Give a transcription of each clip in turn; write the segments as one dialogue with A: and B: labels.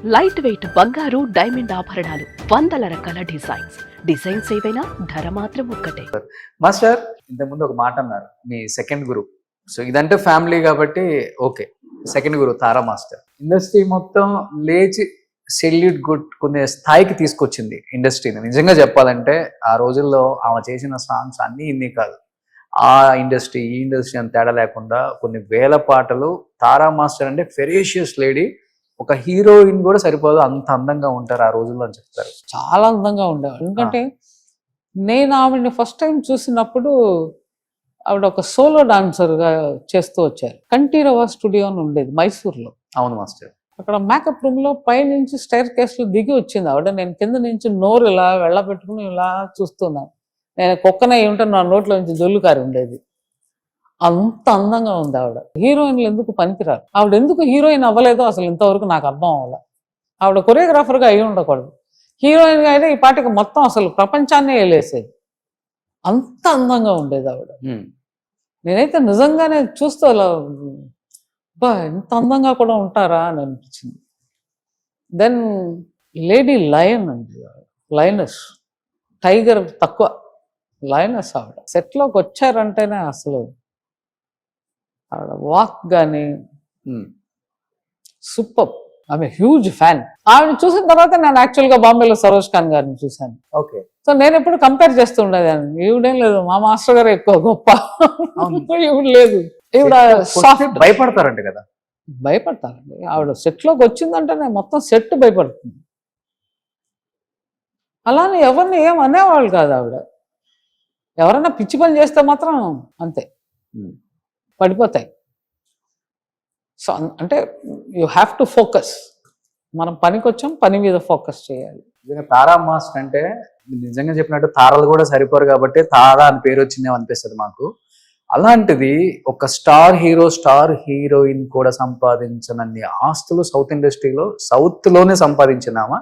A: Light weight బంగారు diamond ఆభరణాలు, వందల రకాల డిజైన్స్ ఏవైనా ధర మాత్రం ఒక్కటే.
B: మాస్టర్ ఇంతకుముందు ఒక మాట అన్నారు, మీ సెకండ్ గురు. సో ఇదంటే ఫ్యామిలీ కాబట్టి ఓకే. సెకండ్ గురు తారా మాస్టర్ ఇండస్ట్రీ మొత్తం లేచి సెల్యూట్ కొట్టుకునే స్థాయికి తీసుకొచ్చింది ఇండస్ట్రీని. నిజంగా చెప్పాలంటే ఆ రోజుల్లో ఆమె చేసిన సాంగ్స్ అన్నీ ఇన్ని కాదు, ఆ ఇండస్ట్రీ ఈ ఇండస్ట్రీ అని తేడా లేకుండా కొన్ని వేల పాటలు. తారా మాస్టర్ అంటే ఫెరేషియస్ లేడీ, ఒక హీరోయిన్ కూడా సరిపోదు అంత అందంగా ఉంటారు ఆ రోజుల్లో అని చెప్తారు.
C: చాలా అందంగా ఉండేవాడు. ఎందుకంటే నేను ఆవిడని ఫస్ట్ టైం చూసినప్పుడు ఆవిడ ఒక సోలో డాన్సర్గా చేస్తూ వచ్చారు. కంఠీరవ స్టూడియో అని ఉండేది మైసూర్లో.
B: అవును మాస్టర్.
C: అక్కడ మేకప్ రూమ్లో పైనుంచి స్టైర్ కేస్లో దిగి వచ్చింది ఆవిడ. నేను కింద నుంచి నోరు ఇలా వెళ్ళబెట్టుకుని ఇలా చూస్తున్నాను. నేను కుక్కనే ఏమిటో నా నోట్లో నుంచి జొల్లు కారి ఉండేది. అంత అందంగా ఉంది ఆవిడ. హీరోయిన్లు ఎందుకు పనికిరారు, ఆవిడ ఎందుకు హీరోయిన్ అవ్వలేదో అసలు ఇంతవరకు నాకు అర్థం అవ్వాలి. ఆవిడ కొరియోగ్రాఫర్గా అయి ఉండకూడదు, హీరోయిన్గా అయితే ఈ పాటికి మొత్తం అసలు ప్రపంచాన్నే వెళ్ళేసేది. అంత అందంగా ఉండేది ఆవిడ. నేనైతే నిజంగానే చూస్తూ అలా బా ఇంత అందంగా కూడా ఉంటారా అని అనిపించింది. దెన్ లేడీ లయన్ అండి, లయనస్. టైగర్ తక్కువ, లయనస్ ఆవిడ. సెట్లోకి వచ్చారంటేనే అసలు ఆవిడ వాక్ కానీ సూపర్. ఆమె హ్యూజ్ ఫ్యాన్. ఆవిడ చూసిన తర్వాత నేను యాక్చువల్గా బాంబేలో సరోజ్ ఖాన్ గారిని చూశాను.
B: ఓకే.
C: సో నేను ఎప్పుడు కంపేర్ చేస్తూ ఉండేదాన్ని. ఈవిడేం లేదు, మా మాస్టర్ గారు ఎక్కువ గొప్ప, ఈవిడ లేదు. ఈవిడ
B: భయపడతారంట కదా.
C: భయపడతారండి. ఆవిడ సెట్లోకి వచ్చిందంటేనే మొత్తం సెట్ భయపడుతుంది. అలానే ఎవరిని ఏం అనేవాళ్ళు కాదు ఆవిడ. ఎవరైనా పిచ్చి పని చేస్తే మాత్రం అంతే, పడిపోతాయి. సో అంటే యూ హ్యావ్ టు ఫోకస్. మనం పనికి వచ్చాం, పని మీద ఫోకస్ చేయాలి.
B: తారా మాస్టర్ అంటే నిజంగా చెప్పినట్టు తారలు కూడా సరిపోరు కాబట్టి తారా అని పేరు వచ్చిందేమో అనిపిస్తుంది మాకు. అలాంటిది ఒక స్టార్ హీరో స్టార్ హీరోయిన్ కూడా సంపాదించనన్ని ఆస్తులు సౌత్ ఇండస్ట్రీలో, సౌత్లోనే సంపాదించినామా.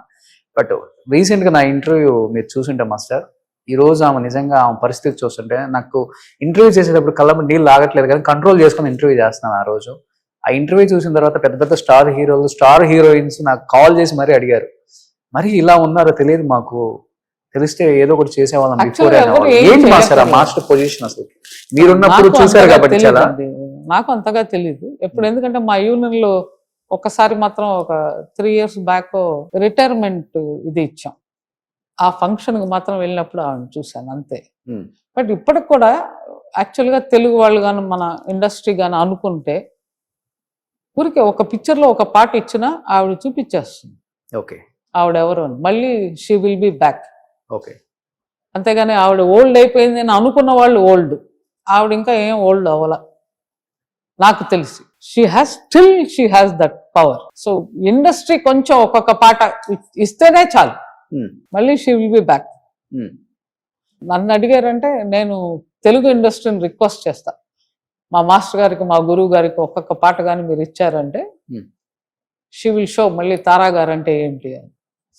B: బట్ రీసెంట్గా నా ఇంటర్వ్యూ మీరు చూసుంటే మాస్టర్, ఈ రోజు ఆమె నిజంగా ఆమె పరిస్థితి చూస్తుంటే నాకు ఇంటర్వ్యూ చేసేటప్పుడు కళ్ళ నీళ్ళు ఆగట్లేదు, కానీ కంట్రోల్ చేసుకుని ఇంటర్వ్యూ చేస్తున్నాను. ఆ రోజు ఆ ఇంటర్వ్యూ చూసిన తర్వాత పెద్ద పెద్ద స్టార్ హీరోలు స్టార్ హీరోయిన్స్ నాకు కాల్ చేసి మరీ అడిగారు, మరి ఇలా ఉన్నారో తెలియదు మాకు, తెలిస్తే ఏదో ఒకటి చేసేవాళ్ళం బిఫోర్. ఏంటి మాస్టర్ ఆ మాస్టర్ పొజిషన్ అసలు మీరున్నప్పుడు చూసారు కాబట్టి చాలా.
C: నాకు అంతగా తెలియదు ఎప్పుడు, ఎందుకంటే మా యూనియన్ లో ఒకసారి మాత్రం ఒక 3 years బ్యాక్ రిటైర్మెంట్ ఇది ఇచ్చాం. ఆ ఫంక్షన్ కి మాత్రం వెళ్ళినప్పుడు ఆవిడ చూశాను అంతే. బట్ ఇప్పటికి కూడా యాక్చువల్గా తెలుగు వాళ్ళు కానీ మన ఇండస్ట్రీ కానీ అనుకుంటే ఊరికే ఒక పిక్చర్లో ఒక పాట ఇచ్చినా ఆవిడ చూపించేస్తుంది.
B: ఓకే,
C: ఆవిడ ఎవరు అని. మళ్ళీ she will be back.
B: Okay.
C: అంతేగాని ఆవిడ ఓల్డ్ అయిపోయింది అని అనుకున్న వాళ్ళు ఓల్డ్, ఆవిడ ఇంకా ఏం ఓల్డ్ అవ్వాల నాకు తెలిసి. She has that power. So industry కొంచెం ఒక్కొక్క పాట ఇస్తేనే చాలు, మళ్ళీ షీ విల్ బి బ్యాక్. నన్ను అడిగారంటే నేను తెలుగు ఇండస్ట్రీని రిక్వెస్ట్ చేస్తా, మా మాస్టర్ గారికి మా గురువు గారికి ఒక్కొక్క పాట కానీ మీరు ఇచ్చారంటే షీ విల్ షో మళ్ళీ తారా గారు అంటే ఏంటి అని.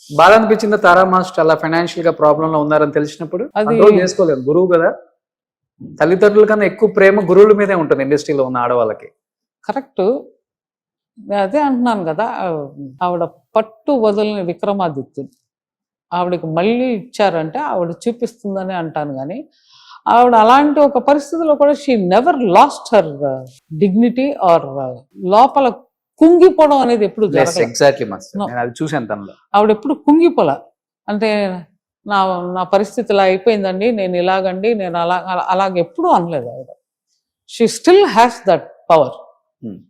B: బాగా అనిపించిందా తారా మాస్టర్ అలా ఫైనాన్షియల్ గా ప్రాబ్లం లో ఉన్నారని తెలిసినప్పుడు? అది చేసుకోలేదు, గురువు కదా, తల్లిదండ్రుల కన్నా ఎక్కువ ప్రేమ గురువుల మీదే ఉంటుంది ఇండస్ట్రీలో ఉన్న ఆడవాళ్ళకి.
C: కరెక్ట్. అదే అంటున్నాను కదా, ఆవిడ పట్టు వదలని విక్రమాదిత్యుడు. ఆవిడకి మళ్ళీ ఇచ్చారంటే ఆవిడ చూపిస్తుందని అంటాను. కానీ ఆవిడ అలాంటి ఒక పరిస్థితిలో కూడా she never lost her dignity or లోపల కుంగిపోవడం అనేది ఎప్పుడు
B: చూసాను.
C: ఆవిడ ఎప్పుడు కుంగిపోల. అంటే నా పరిస్థితి ఇలా అయిపోయిందండి, నేను ఇలాగండి, నేను అలాగెప్పుడు అనలేదు ఆవిడ. She still has that power.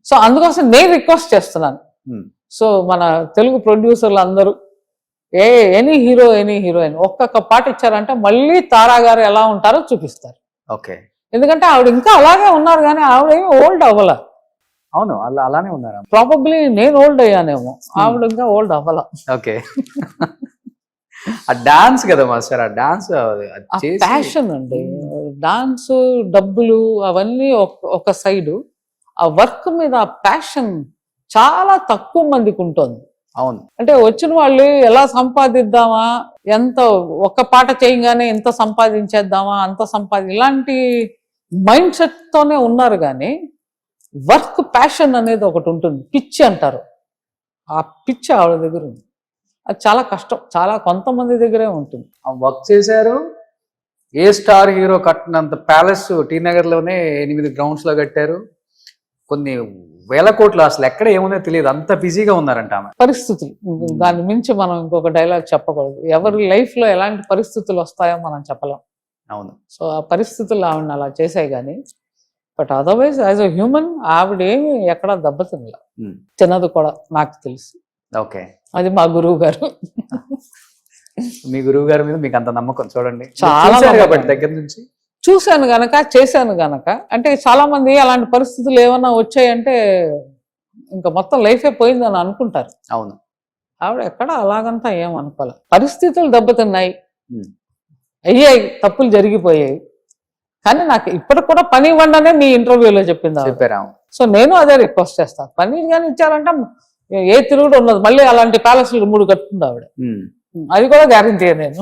C: So అందుకోసం నేను రిక్వెస్ట్ చేస్తున్నాను. సో మన తెలుగు ప్రొడ్యూసర్లు అందరూ ఎనీ హీరో ఎనీ హీరోయిన్ ఒక్కొక్క పాట ఇచ్చారంటే మళ్ళీ తారా గారు ఎలా ఉంటారో చూపిస్తారు.
B: ఓకే.
C: ఎందుకంటే ఆవిడ ఇంకా అలాగే ఉన్నారు, కానీ ఆవిడ ఏమి ఓల్డ్ అవ్వాల.
B: అవును, అలానే ఉన్నారు.
C: ప్రాబబ్లీ నేను ఓల్డ్ అయ్యానేమో, ఆవిడ ఇంకా ఓల్డ్ అవ్వాల.
B: ఓకే. ఆ డాన్స్ కదా మాస్టర్, ఆ డాన్స్
C: ప్యాషన్ అండి. డాన్స్ డబ్బులు అవన్నీ ఒక సైడు, ఆ వర్క్ మీద ఆ ప్యాషన్ చాలా తక్కువ మందికి ఉంటుంది.
B: అవును.
C: అంటే వచ్చిన వాళ్ళు ఎలా సంపాదిద్దామా, ఎంత ఒక్క పాట చేయగానే ఎంత సంపాదించేద్దామా, అంత ఇలాంటి మైండ్ సెట్ తోనే ఉన్నారు. కానీ వర్క్ ప్యాషన్ అనేది ఒకటి ఉంటుంది, పిచ్చి అంటారు. ఆ పిచ్చి ఆవిడ దగ్గర ఉంది. అది చాలా కష్టం, చాలా కొంతమంది దగ్గరే ఉంటుంది.
B: వర్క్ చేశారు. ఏ స్టార్ హీరో కట్టినంత ప్యాలెస్ టీ నగర్ లోనే 8 గ్రౌండ్స్ లో కట్టారు. కొన్ని వేల కోట్లు, అసలు ఎక్కడ ఏముందో తెలియదు, అంత బిజీగా ఉన్నారంట ఆమె.
C: పరిస్థితులు, దాని మించి మనం ఇంకొక డైలాగ్ చెప్పకూడదు. ఎవరి లైఫ్ లో ఎలాంటి పరిస్థితులు వస్తాయో మనం చెప్పలేం.
B: అవును.
C: సో ఆ పరిస్థితులు ఆవిడని అలా చేసాయి. కానీ but otherwise as a human ఆవిడ ఏమి ఎక్కడా దెబ్బతినలా. తినదు కూడా నాకు తెలుసు.
B: ఓకే.
C: అది మా గురువు గారు.
B: మీ గురువు గారి మీద మీకు అంత నమ్మకం, చూడండి.
C: చాలా
B: చూశారు కాబట్టి దగ్గర నుంచి
C: చూశాను గనక, చేశాను గనక. అంటే చాలా మంది అలాంటి పరిస్థితులు ఏమన్నా వచ్చాయంటే ఇంకా మొత్తం లైఫే పోయిందని అనుకుంటారు.
B: అవును.
C: ఆవిడ ఎక్కడ అలాగంతా ఏం అనుకోలే. పరిస్థితులు దెబ్బతిన్నాయి,
B: ఉమ్.
C: అయ్యాయి, తప్పులు జరిగిపోయాయి. కానీ నాకు ఇప్పటికి కూడా పని ఇవ్వండి మీ ఇంటర్వ్యూలో చెప్పింది ఆవిడ.
B: చెప్పారా?
C: సో నేను అదే రిక్వెస్ట్ చేస్తాను. పని కానీ ఇచ్చారంటే ఏ తిరుగుడు ఉన్నది. మళ్ళీ అలాంటి ప్యాలెస్లు 3 కట్టుకుంది ఆవిడ.
B: ఉమ్.
C: అది కూడా గ్యారంటీ నేను.